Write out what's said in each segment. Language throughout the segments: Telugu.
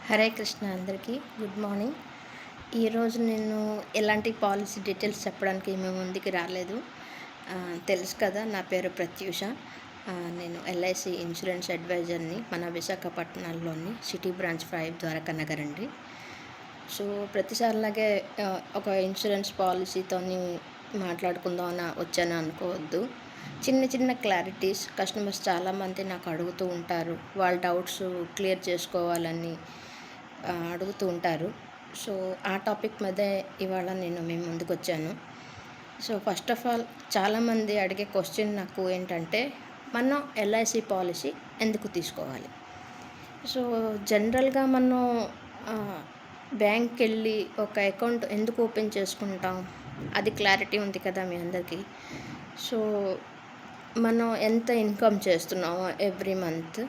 హరే కృష్ణ అందరికీ గుడ్ మార్నింగ్. ఈరోజు నేను ఎలాంటి పాలసీ డీటెయిల్స్ చెప్పడానికి మీ ముందుకి రాలేదు. తెలుసు కదా, నా పేరు ప్రత్యూష. నేను ఎల్ఐసి ఇన్సూరెన్స్ అడ్వైజర్ని, మన విశాఖపట్నంలోని సిటీ బ్రాంచ్ 5 ద్వారకా నగర్ అండి. సో ప్రతిసారిలాగే ఒక ఇన్సూరెన్స్ పాలసీతోని మాట్లాడుకుందామని వచ్చాను అనుకోవద్దు. చిన్న చిన్న క్లారిటీస్ కస్టమర్స్ చాలామంది నాకు అడుగుతూ ఉంటారు, వాళ్ళ డౌట్స్ క్లియర్ చేసుకోవాలని అడుగుతూ ఉంటారు. సో ఆ టాపిక్ మీదే ఇవాళ నేను మీ ముందుకు వచ్చాను. సో ఫస్ట్ ఆఫ్ ఆల్ చాలామంది అడిగే క్వశ్చన్ నాకు ఏంటంటే, మనం ఎల్ఐసి పాలసీ ఎందుకు తీసుకోవాలి? సో జనరల్గా మనం బ్యాంక్కి వెళ్ళి ఒక అకౌంట్ ఎందుకు ఓపెన్ చేసుకుంటాం, అది క్లారిటీ ఉంది కదా మీ అందరికీ. సో మనం ఎంత ఇన్కమ్ చేస్తున్నామో ఎవ్రీ మంత్,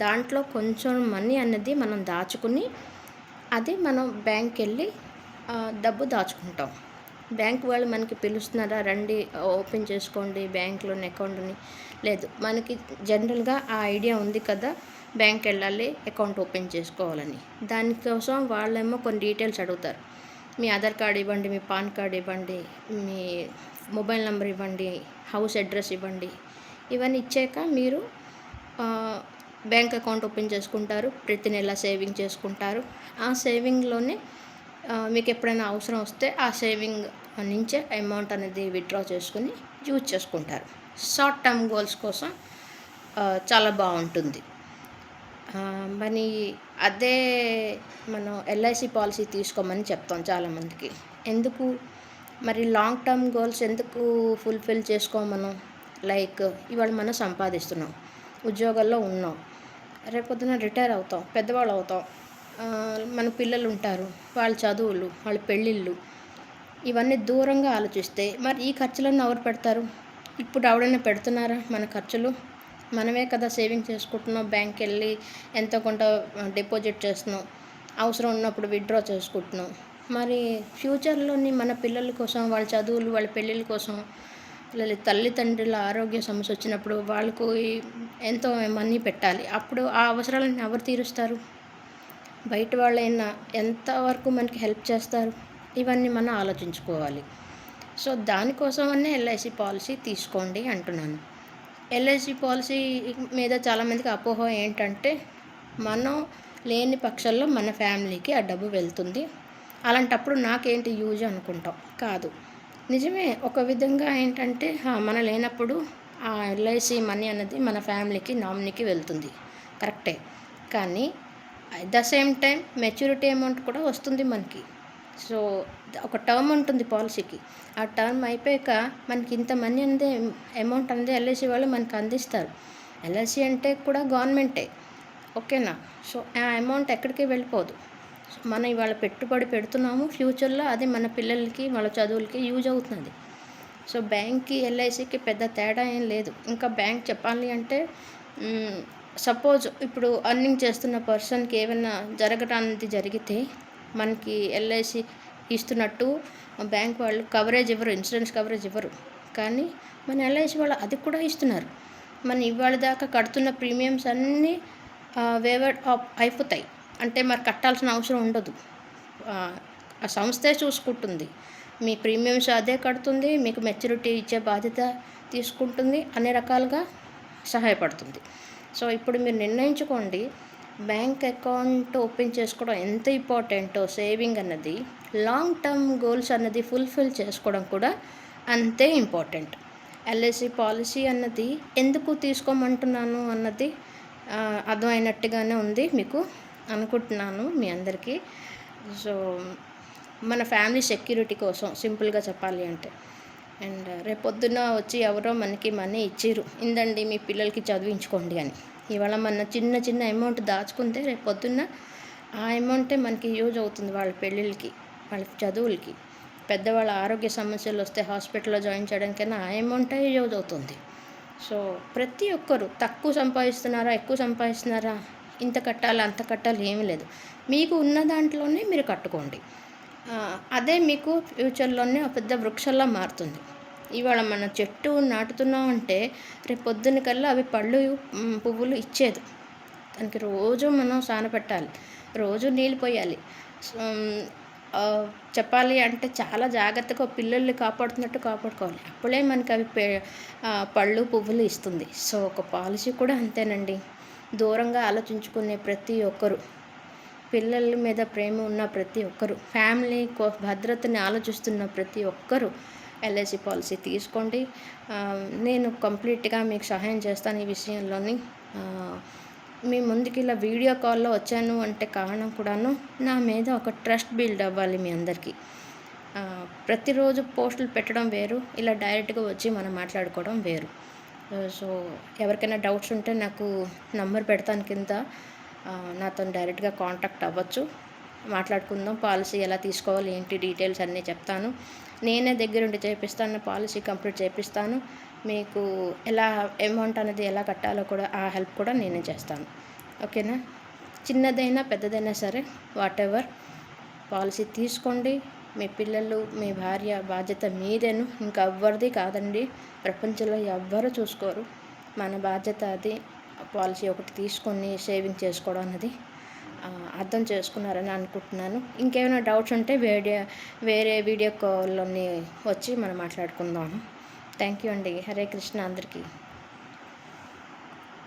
దాంట్లో కొంచెం మనీ అన్నది మనం దాచుకుని అది మనం బ్యాంక్కి వెళ్ళి డబ్బు దాచుకుంటాం. బ్యాంక్ వాళ్ళు మనకి పిలుస్తున్నారా, రండి ఓపెన్ చేసుకోండి బ్యాంక్లోని అకౌంట్ని, లేదు, మనకి జనరల్గా ఆ ఐడియా ఉంది కదా బ్యాంక్ వెళ్ళాలి అకౌంట్ ఓపెన్ చేసుకోవాలని. దానికోసం వాళ్ళేమో కొన్ని డీటెయిల్స్ అడుగుతారు. మీ ఆధార్ కార్డ్ ఇవ్వండి, మీ పాన్ కార్డ్ ఇవ్వండి, మీ మొబైల్ నెంబర్ ఇవ్వండి, హౌస్ అడ్రస్ ఇవ్వండి. ఇవన్నీ ఇచ్చాక మీరు బ్యాంక్ అకౌంట్ ఓపెన్ చేసుకుంటారు. ప్రతి నెల సేవింగ్ చేసుకుంటారు. ఆ సేవింగ్లోనే మీకు ఎప్పుడైనా అవసరం వస్తే ఆ సేవింగ్ నుంచే అమౌంట్ అనేది విత్డ్రా చేసుకుని యూజ్ చేసుకుంటారు. షార్ట్ టర్మ్ గోల్స్ కోసం చాలా బాగుంటుంది. మరి అదే మనం ఎల్ఐసి పాలసీ తీసుకోమని చెప్తాం చాలామందికి. ఎందుకు మరి లాంగ్ టర్మ్ గోల్స్ ఎందుకు ఫుల్ఫిల్ చేసుకోమనం? లైక్ ఇవాళ మనం సంపాదిస్తున్నాం, ఉద్యోగాల్లో ఉన్నాం, రేపొద్దున రిటైర్ అవుతాం, పెద్దవాళ్ళు అవుతాం, మన పిల్లలు ఉంటారు, వాళ్ళ చదువులు, వాళ్ళ పెళ్ళిళ్ళు, ఇవన్నీ దూరంగా ఆలోచిస్తే మరి ఈ ఖర్చులన్నీ ఎవరు పెడతారు? ఇప్పుడు ఎవడైనా పెడుతున్నారా మన ఖర్చులు? మనమే కదా సేవింగ్ చేసుకుంటున్నాం, బ్యాంక్కి వెళ్ళి ఎంతో కొంత డిపాజిట్ చేస్తున్నాం, అవసరం ఉన్నప్పుడు విత్డ్రా చేసుకుంటున్నాం. మరి ఫ్యూచర్లోని మన పిల్లల కోసం, వాళ్ళ చదువులు, వాళ్ళ పెళ్ళిళ్ళ కోసం, తల్లిదండ్రుల ఆరోగ్య సమస్య వచ్చినప్పుడు వాళ్ళకు ఎంతో మనీ పెట్టాలి. అప్పుడు ఆ అవసరాలను ఎవరు తీరుస్తారు? బయట వాళ్ళైనా ఎంతవరకు మనకి హెల్ప్ చేస్తారు? ఇవన్నీ మనం ఆలోచించుకోవాలి. సో దానికోసమనే ఎల్ఐసి పాలసీ తీసుకోండి అంటున్నాను. ఎల్ఐసి పాలసీ మీద చాలామందికి అపోహ ఏంటంటే, మనం లేని పక్షంలో మన ఫ్యామిలీకి ఆ డబ్బు వెళ్తుంది, అలాంటప్పుడు నాకేంటి యూజ్ అనుకుంటాం. కాదు, నిజమే. ఒక విధంగా ఏంటంటే, మన లేనప్పుడు ఆ ఎల్ఐసి మనీ అన్నది మన ఫ్యామిలీకి, నామినీకి వెళ్తుంది, కరెక్టే. కానీ at the same time maturity amount కూడా వస్తుంది మనకి. సో ఒక టర్మ్ ఉంటుంది పాలసీకి. ఆ టర్మ్ అయిపోయాక మనకి ఇంత మనీ అనేది, అమౌంట్ అనేది ఎల్ఐసి వాళ్ళు మనకు అందిస్తారు. ఎల్ఐసి అంటే కూడా గవర్నమెంటే, ఓకేనా? సో ఆ అమౌంట్ ఎక్కడికి వెళ్ళిపోదు. మనం ఇవాళ పెట్టుబడి పెడుతున్నాము, ఫ్యూచర్లో అది మన పిల్లలకి, వాళ్ళ చదువులకి యూజ్ అవుతుంది. సో బ్యాంక్కి ఎల్ఐసికి పెద్ద తేడా ఏం లేదు. ఇంకా బ్యాంక్ చెప్పాలి అంటే, సపోజ్ ఇప్పుడు అర్నింగ్ చేస్తున్న పర్సన్కి ఏమైనా జరగటానికి జరిగితే మనకి ఎల్ఐసి ఇస్తున్నట్టు బ్యాంక్ వాళ్ళు కవరేజ్ ఇవ్వరు, ఇన్సూరెన్స్ కవరేజ్ ఇవ్వరు. కానీ మన ఎల్ఐసి వాళ్ళు అది కూడా ఇస్తున్నారు. మనం ఇవాళ దాకా కడుతున్న ప్రీమియమ్స్ అన్నీ వేవర్ అయిపోతాయి. అంటే మరి కట్టాల్సిన అవసరం ఉండదు, ఆ సంస్థే చూసుకుంటుంది. మీ ప్రీమియమ్స్ అదే కడుతుంది, మీకు మెచ్యూరిటీ ఇచ్చే బాధ్యత తీసుకుంటుంది, అన్ని రకాలుగా సహాయపడుతుంది. సో ఇప్పుడు మీరు నిర్ణయించుకోండి, బ్యాంక్ అకౌంట్ ఓపెన్ చేసుకోవడం ఎంత ఇంపార్టెంటో, సేవింగ్ అన్నది, లాంగ్ టర్మ్ గోల్స్ అన్నది ఫుల్ఫిల్ చేసుకోవడం కూడా అంతే ఇంపార్టెంట్. ఎల్ఐసి పాలసీ అన్నది ఎందుకు తీసుకోమంటున్నాను అన్నది అర్థమైనట్టుగానే ఉంది మీకు అనుకుంటున్నాను మీ అందరికీ. సో మన ఫ్యామిలీ సెక్యూరిటీ కోసం సింపుల్గా చెప్పాలి అంటే, అండ్ రేపొద్దున వచ్చి ఎవరో మనకి మనీ ఇచ్చిర్రు, ఇందండి మీ పిల్లలకి చదివించుకోండి అని. ఇవాళ మన చిన్న చిన్న అమౌంట్ దాచుకుంటే రేపొద్దున్న ఆ అమౌంటే మనకి యూజ్ అవుతుంది, వాళ్ళ పెళ్ళిళ్ళకి, వాళ్ళ చదువులకి, పెద్దవాళ్ళ ఆరోగ్య సమస్యలు వస్తే హాస్పిటల్లో జాయిన్ చేయడానికైనా ఆ అమౌంటే యూజ్ అవుతుంది. సో ప్రతి ఒక్కరు తక్కువ సంపాదిస్తున్నారా, ఎక్కువ సంపాదిస్తున్నారా, ఇంత కట్టాలి అంత కట్టాలి ఏమీ లేదు. మీకు ఉన్న దాంట్లోనే మీరు కట్టుకోండి. అదే మీకు ఫ్యూచర్లోనే ఒక పెద్ద వృక్షంలా మారుతుంది. ఇవాళ మన చెట్టు నాటుతున్నామంటే రేపు పొద్దున కల్లా అవి పళ్ళు పువ్వులు ఇచ్చేది. దానికి రోజు మనం సానపెట్టాలి, రోజు నీళ్ళు పోయాలి. సో, చెప్పాలి అంటే చాలా జాగ్రత్తగా పిల్లల్ని కాపాడుతున్నట్టు కాపాడుకోవాలి. అప్పుడే మనకి అవి పళ్ళు, పువ్వులు ఇస్తుంది. సో, ఒక పాలిసీ కూడా అంతేనండి. దూరంగా ఆలోచించుకునే ప్రతి ఒక్కరు, పిల్లల మీద ప్రేమ ఉన్న ప్రతి ఒక్కరు, ఫ్యామిలీ భద్రతని ఆలోచిస్తున్న ప్రతి ఒక్కరు ఎల్ఐసి పాలసీ తీసుకోండి. నేను కంప్లీట్‌గా మీకు సహాయం చేస్తాను ఈ విషయంలోని. మీ ముందుకి ఇలా వీడియో కాల్‌లో వచ్చాను అంటే కారణం కూడాను, నా మీద ఒక ట్రస్ట్ బిల్డ్ అవ్వాలి మీ అందరికీ. ప్రతిరోజు పోస్టులు పెట్టడం వేరు, ఇలా డైరెక్ట్‌గా వచ్చి మనం మాట్లాడుకోవడం వేరు. సో, ఎవరికైనా డౌట్స్ ఉంటే నాకు నంబర్ పెడతాను కింద. నాతోని డైరెక్ట్‌గా కాంటాక్ట్ అవ్వచ్చు. మాట్లాడుకుందాం. పాలసీ ఎలా తీసుకోవాలి, ఏంటి డీటెయిల్స్ అన్నీ చెప్తాను. నేనే దగ్గరుండి చేపిస్తాను. పాలసీ కంప్లీట్ చేపిస్తాను. మీకు ఎలా అమౌంట్ అనేది ఎలా కట్టాలో కూడా ఆ హెల్ప్ కూడా నేనే చేస్తాను. ఓకేనా? చిన్నదైనా పెద్దదైనా సరే వాటెవర్ పాలసీ తీసుకోండి. మీ పిల్లలు, మీ భార్య బాధ్యత మీదేను. ఇంకెవ్వరిది కాదండి. ప్రపంచంలో ఎవ్వరు చూసుకోరు. మన బాధ్యత అది. పాలసీ ఒకటి తీసుకొని సేవింగ్ చేసుకోవడం అన్నది అర్థం చేసుకున్నారని అనుకుంటున్నాను. ఇంకేమైనా డౌట్స్ ఉంటే వేరే వీడియో కాల్‌లోని వచ్చి మనం మాట్లాడుకుందాము. థ్యాంక్ యూ అండి. హరే కృష్ణ అందరికీ.